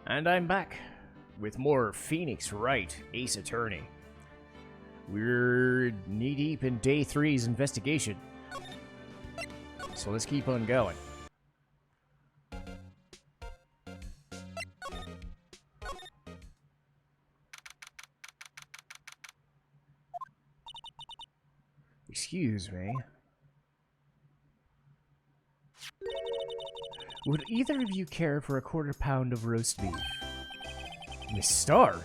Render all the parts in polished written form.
And I'm back with more Phoenix Wright, Ace Attorney. We're knee-deep in Day 3's investigation. So let's keep on going. Excuse me. Would either of you care for a quarter pound of roast beef? Miss Star?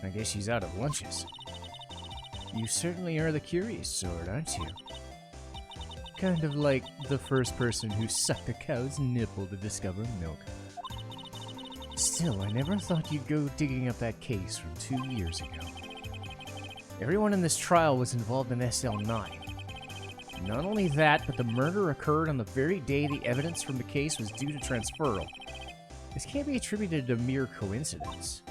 I guess she's out of lunches. You certainly are the curious sort, aren't you? Kind of like the first person who sucked a cow's nipple to discover milk. Still, I never thought you'd go digging up that case from 2 years ago. Everyone in this trial was involved in SL9. Not only that, but the murder occurred on the very day the evidence from the case was due to transferal. This can't be attributed to mere coincidence.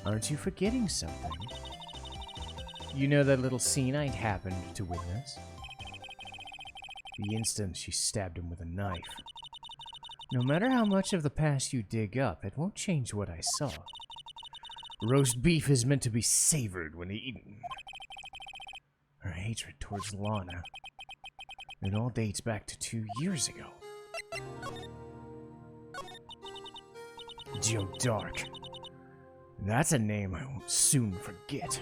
Aren't you forgetting something? You know that little scene I happened to witness? The instant she stabbed him with a knife. No matter how much of the past you dig up, it won't change what I saw. Roast beef is meant to be savored when eaten. Her hatred towards Lana, it all dates back to 2 years ago. Joe Dark. That's a name I won't soon forget.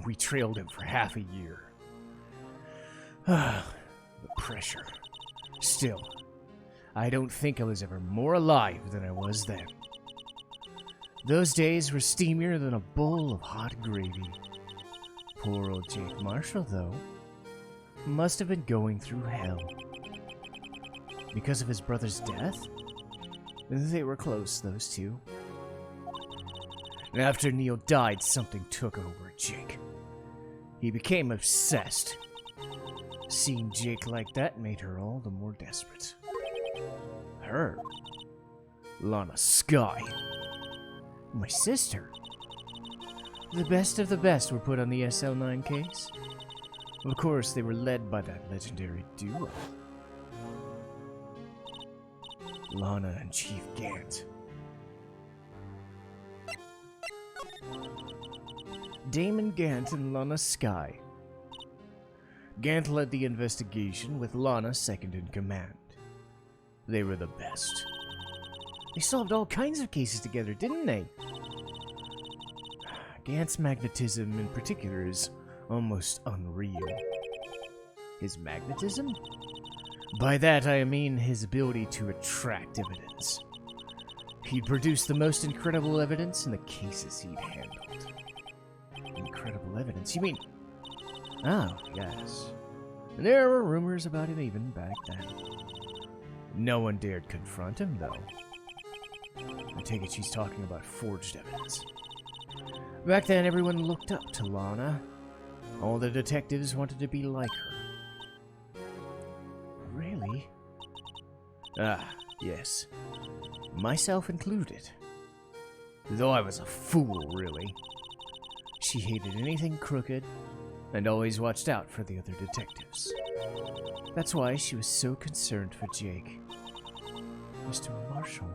We trailed him for half a year. The pressure. Still, I don't think I was ever more alive than I was then. Those days were steamier than a bowl of hot gravy. Poor old Jake Marshall, though, must have been going through hell. Because of his brother's death? They were close, those two. After Neil died, something took over Jake. He became obsessed. Seeing Jake like that made her all the more desperate. Her? Lana Skye. My sister. The best of the best were put on the SL9 case. Of course, they were led by that legendary duo. Lana and Chief Gant. Damon Gant and Lana Skye. Gant led the investigation with Lana second in command. They were the best. They solved all kinds of cases together, didn't they? Gant's magnetism in particular is almost unreal. His magnetism? By that I mean his ability to attract evidence. He'd produce the most incredible evidence in the cases he'd handled. Incredible evidence? You mean... Oh, yes. There were rumors about him even back then. No one dared confront him, though. I take it she's talking about forged evidence. Back then, everyone looked up to Lana. All the detectives wanted to be like her. Really? Ah, yes. Myself included. Though I was a fool, really. She hated anything crooked, and always watched out for the other detectives. That's why she was so concerned for Jake. Mr. Marshall.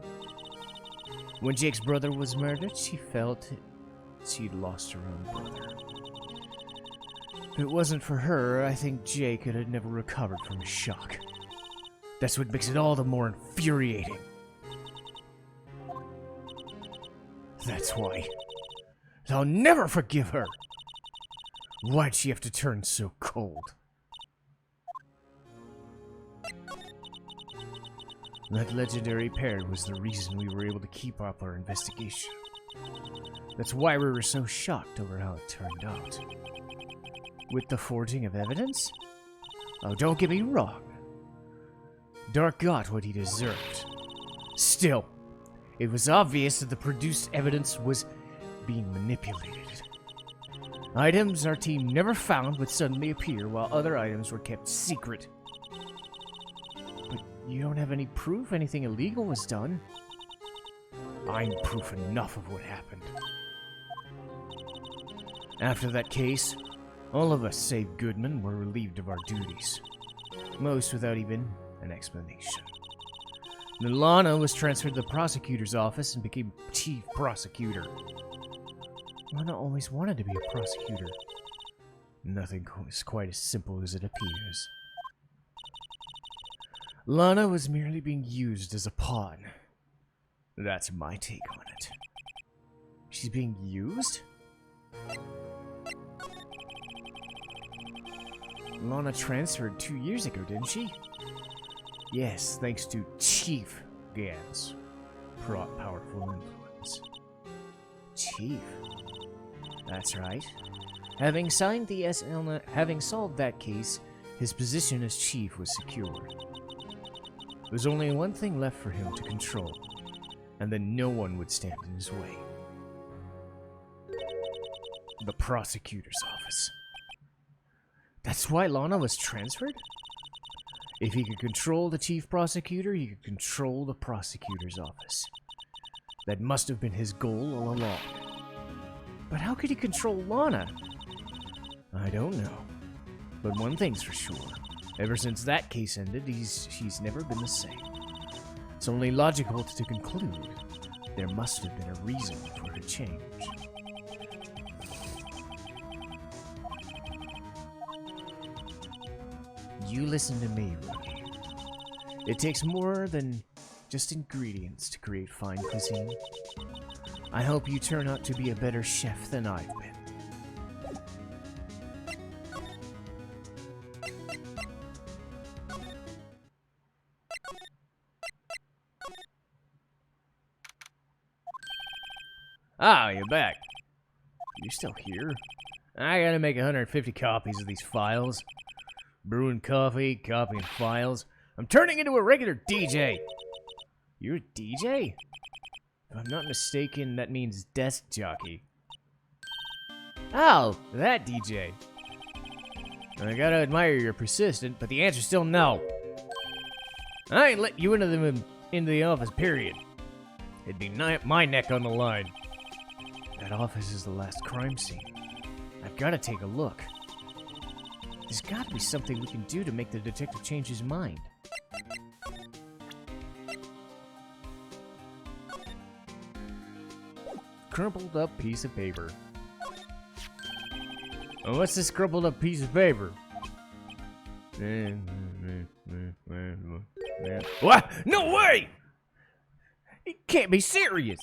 When Jake's brother was murdered, she felt she'd lost her own brother. If it wasn't for her, I think Jake would have never recovered from his shock. That's what makes it all the more infuriating. That's why. I'll never forgive her! Why'd she have to turn so cold? That legendary pair was the reason we were able to keep up our investigation. That's why we were so shocked over how it turned out. With the forging of evidence? Oh, don't get me wrong. Dark got what he deserved. Still, it was obvious that the produced evidence was being manipulated. Items our team never found would suddenly appear, while other items were kept secret. But you don't have any proof anything illegal was done. I'm proof enough of what happened. After that case, all of us, save Goodman, were relieved of our duties. most without even an explanation. Then Lana was transferred to the prosecutor's office and became chief prosecutor. Lana always wanted to be a prosecutor. Nothing is quite as simple as it appears. Lana was merely being used as a pawn. That's my take on it. She's being used? Lana transferred 2 years ago, didn't she? Yes, thanks to Chief Gans. Powerful influence. Chief? That's right. Having solved that case, his position as chief was secured. There's only one thing left for him to control, and then no one would stand in his way. The prosecutor's office. That's why Lana was transferred? If he could control the chief prosecutor, he could control the prosecutor's office. That must have been his goal all along. But how could he control Lana? I don't know. But one thing's for sure. Ever since that case ended, she's never been the same. It's only logical to conclude there must have been a reason for her change. You listen to me, Rookie. It takes more than just ingredients to create fine cuisine. I hope you turn out to be a better chef than I've been. Ah, you're back. You're still here? I gotta make 150 copies of these files. Brewing coffee, copying files. I'm turning into a regular DJ. You're a DJ? If I'm not mistaken, that means desk jockey. Oh, that DJ. I gotta admire you're persistent, but the answer's still no. I ain't let you into the office, period. It'd be my neck on the line. That office is the last crime scene. I've gotta take a look. There's gotta be something we can do to make the detective change his mind. Crumpled up piece of paper. Oh, what's this crumpled up piece of paper? What? No way! He can't be serious!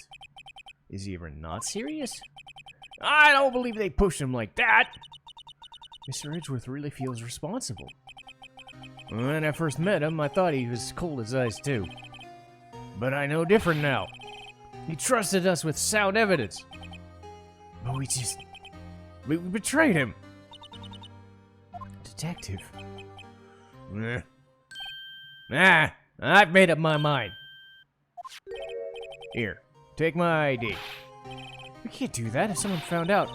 Is he ever not serious? I don't believe they pushed him like that! Mr. Edgeworth really feels responsible. When I first met him, I thought he was cold as ice too. But I know different now. He trusted us with sound evidence. But we betrayed him. Detective. I've made up my mind. Here, take my ID. We can't do that. If someone found out,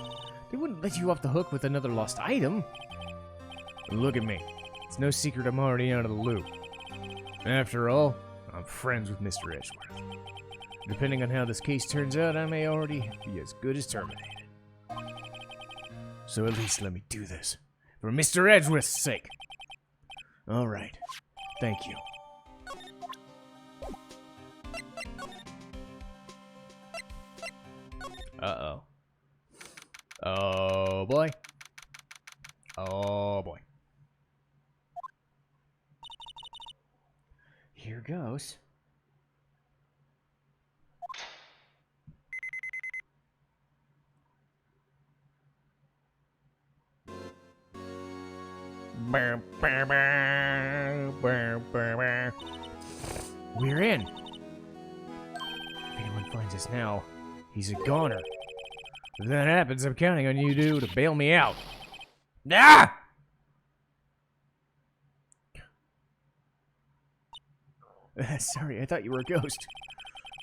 they wouldn't let you off the hook with another lost item. Look at me. It's no secret I'm already out of the loop. After all, I'm friends with Mr. Edgeworth. Depending on how this case turns out, I may already be as good as terminated. So at least let me do this. For Mr. Edgeworth's sake. Alright. Thank you. Uh-oh. Oh, boy. Oh, boy. Here goes. We're in. If anyone finds us now, he's a goner. If that happens, I'm counting on you two to bail me out. Ah! Sorry, I thought you were a ghost.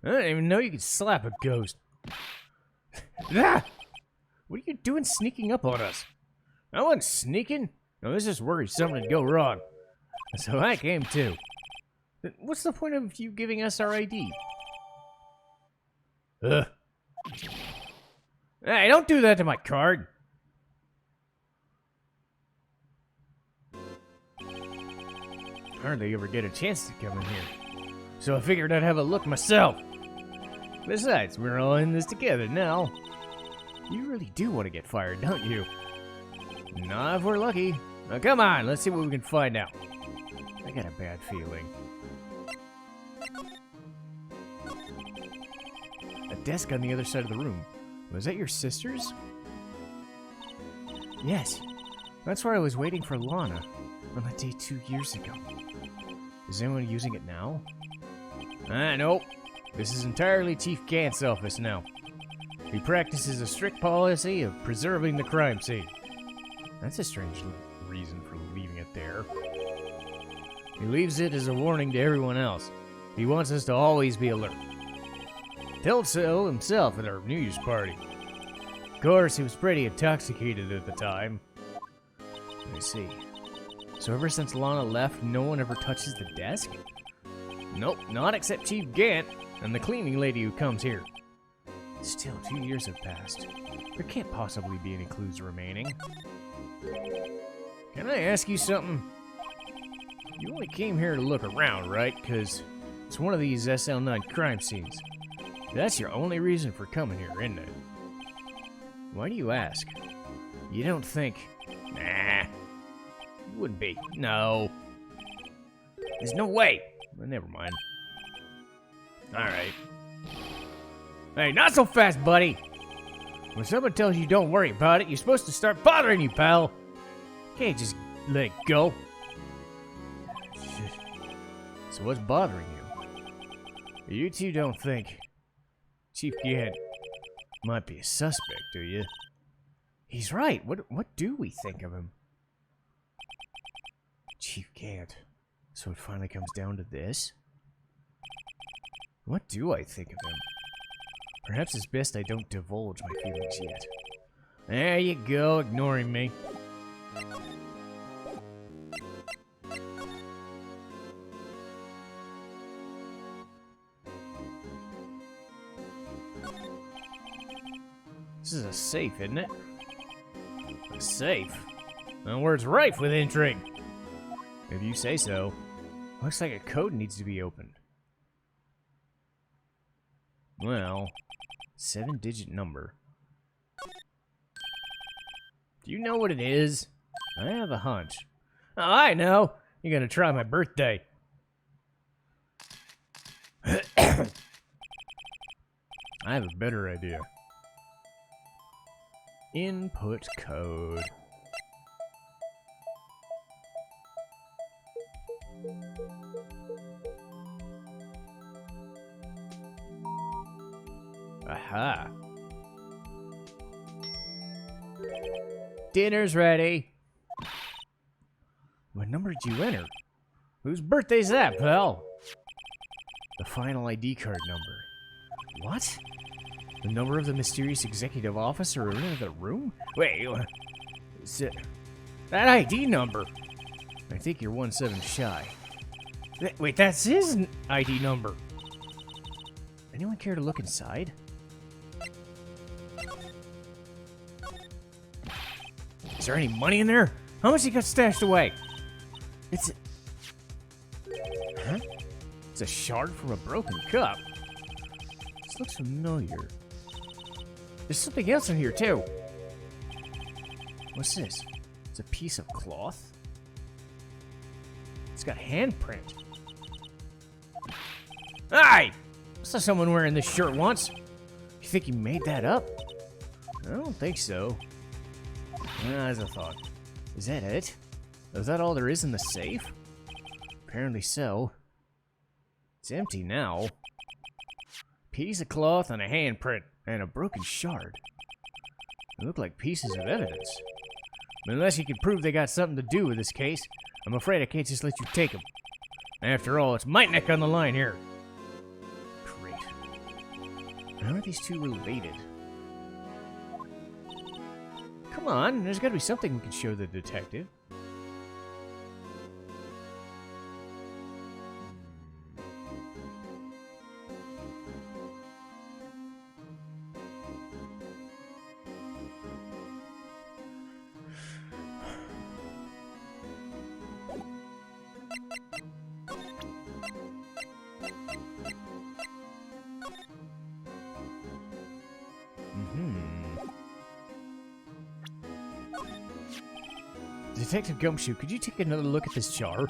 I didn't even know you could slap a ghost. Ah! What are you doing sneaking up on us? I wasn't sneaking. I was just worried something would go wrong. So I came too. What's the point of you giving us our ID? Ugh. Hey, don't do that to my card. hardly ever get a chance to come in here, so I figured I'd have a look myself. Besides, we're all in this together now. You really do want to get fired, don't you? Not if we're lucky. Now come on, let's see what we can find out. I got a bad feeling. A desk on the other side of the room. Was that your sister's? Yes. That's where I was waiting for Lana on that day 2 years ago. Is anyone using it now? Nope. This is entirely Chief Gant's office now. He practices a strict policy of preserving the crime scene. That's a strange reason for leaving it there. He leaves it as a warning to everyone else. He wants us to always be alert. Told so himself at our New Year's party. Of course, he was pretty intoxicated at the time. I see. So ever since Lana left, no one ever touches the desk? Nope, not except Chief Gant and the cleaning lady who comes here. Still, 2 years have passed. There can't possibly be any clues remaining. Can I ask you something? You only came here to look around, right? Because it's one of these SL9 crime scenes. That's your only reason for coming here, isn't it? Why do you ask? You don't think... Nah. You wouldn't be. No. There's no way. Well, never mind. Alright. Hey, not so fast, buddy! When someone tells you don't worry about it, you're supposed to start bothering you, pal! Can't just let it go. So what's bothering you? You two don't think Chief Gant might be a suspect, do you? He's right. What do we think of him? Chief Gant. So it finally comes down to this? What do I think of him? Perhaps it's best I don't divulge my feelings yet. There you go, ignoring me. This is a safe, isn't it? A safe? My word's rife with intrigue. If you say so. Looks like a code needs to be opened. Well, 7-digit number. Do you know what it is? I have a hunch. Oh, I know! You're gonna try my birthday. I have a better idea. Input code. Aha. Dinner's ready. What number did you enter? Whose birthday's that, pal? The final ID card number. What? The number of the mysterious executive officer in the room? Wait, is it that ID number? I think you're 1-7 shy. Wait, that's his ID number. Anyone care to look inside? Is there any money in there? How much you got stashed away? It's huh? It's a shard from a broken cup. This looks familiar. There's something else in here, too. What's this? It's a piece of cloth? It's got a handprint. Hey! I saw someone wearing this shirt once. You think you made that up? I don't think so. As I thought. Is that it? Is that all there is in the safe? Apparently so. It's empty now. Piece of cloth and a handprint. And a broken shard. They look like pieces of evidence. But unless you can prove they got something to do with this case, I'm afraid I can't just let you take them. After all, it's my neck on the line here. Great. How are these two related? Come on, there's gotta be something we can show the detective. Detective Gumshoe, could you take another look at this jar?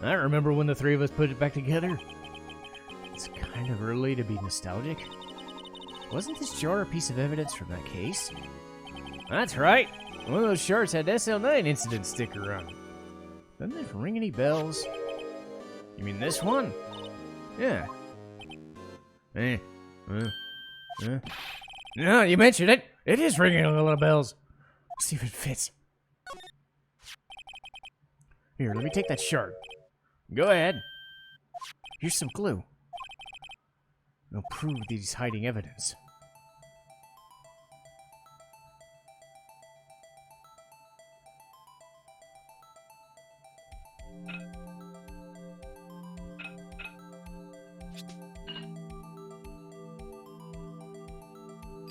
I remember when the three of us put it back together. It's kind of early to be nostalgic. Wasn't this jar a piece of evidence from that case? That's right. One of those shards had SL9 incident sticker on it. Doesn't it ring any bells? You mean this one? Yeah. No, you mentioned it. It is ringing a lot of bells. Let's see if it fits. Here, let me take that shard. Go ahead. Here's some glue. It'll prove that he's hiding evidence.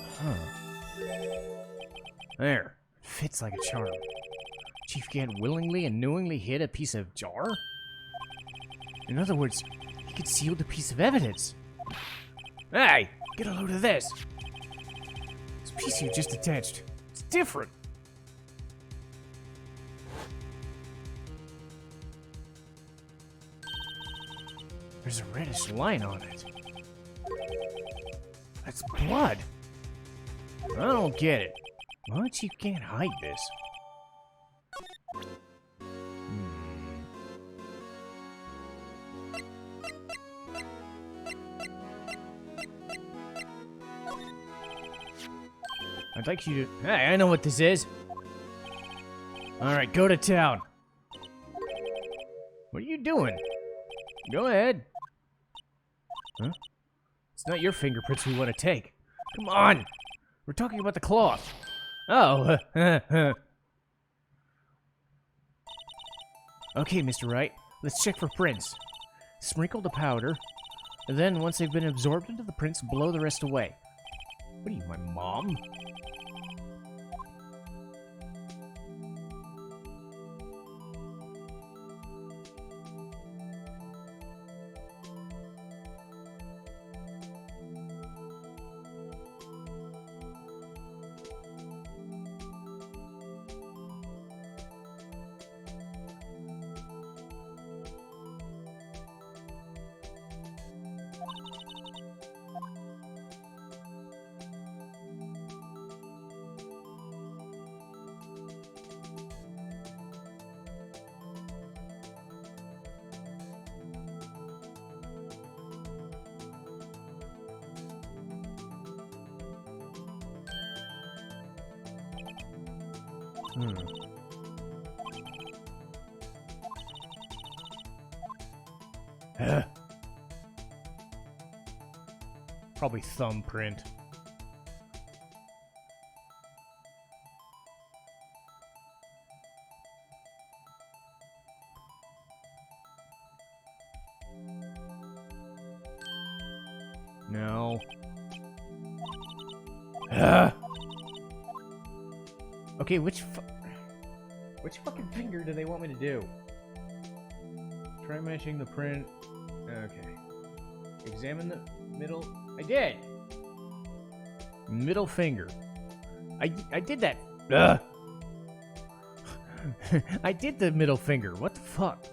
Huh. There. Fits like a charm. Chief Gant willingly and knowingly hid a piece of jar? In other words, he concealed a piece of evidence. Hey, get a load of this. This piece you just attached. It's different. There's a reddish line on it. That's blood. I don't get it. Why Chief can't hide this? I'd like you to... Hey, I know what this is. Alright, go to town. What are you doing? Go ahead. Huh? It's not your fingerprints we want to take. Come on! We're talking about the cloth. Oh, Okay, Mr. Wright. Let's check for prints. Sprinkle the powder, and then once they've been absorbed into the prints, blow the rest away. What are you, my mom? Probably thumbprint. No. Okay, which fucking finger do they want me to do? Try matching the print. Okay. Examine the middle. I did! Middle finger. I did that. I did the middle finger. What the fuck?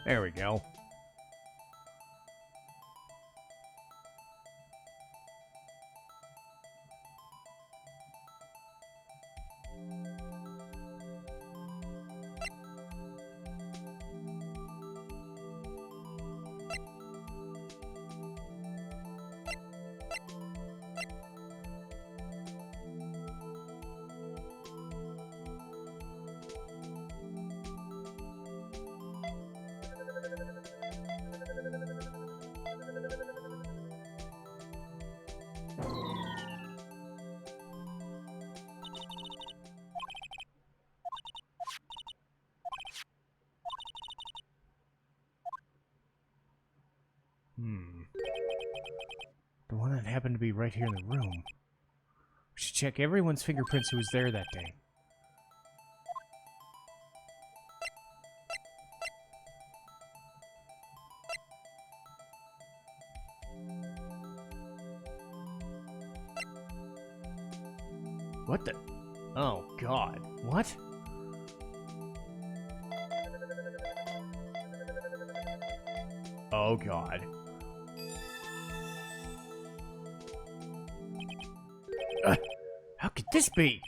There we go. happen to be right here in the room. We should check everyone's fingerprints who was there that day. What the? Oh, God. What? Oh, God. How could this be?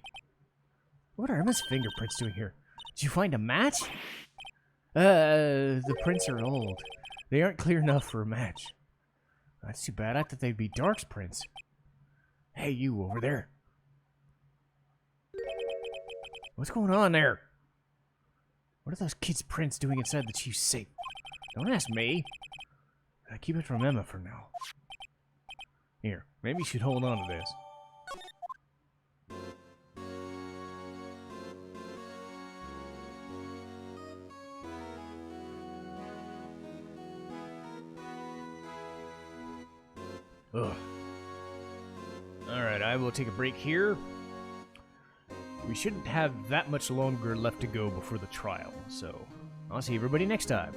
What are Emma's fingerprints doing here? Did you find a match? The prints are old. They aren't clear enough for a match. That's too bad. I thought they'd be Dark's prints. Hey, you over there. What's going on there? What are those kids' prints doing inside the chief's safe? Don't ask me. I keep it from Emma for now. Here, maybe you should hold on to this. Ugh. Alright, I will take a break here. We shouldn't have that much longer left to go before the trial, so I'll see everybody next time.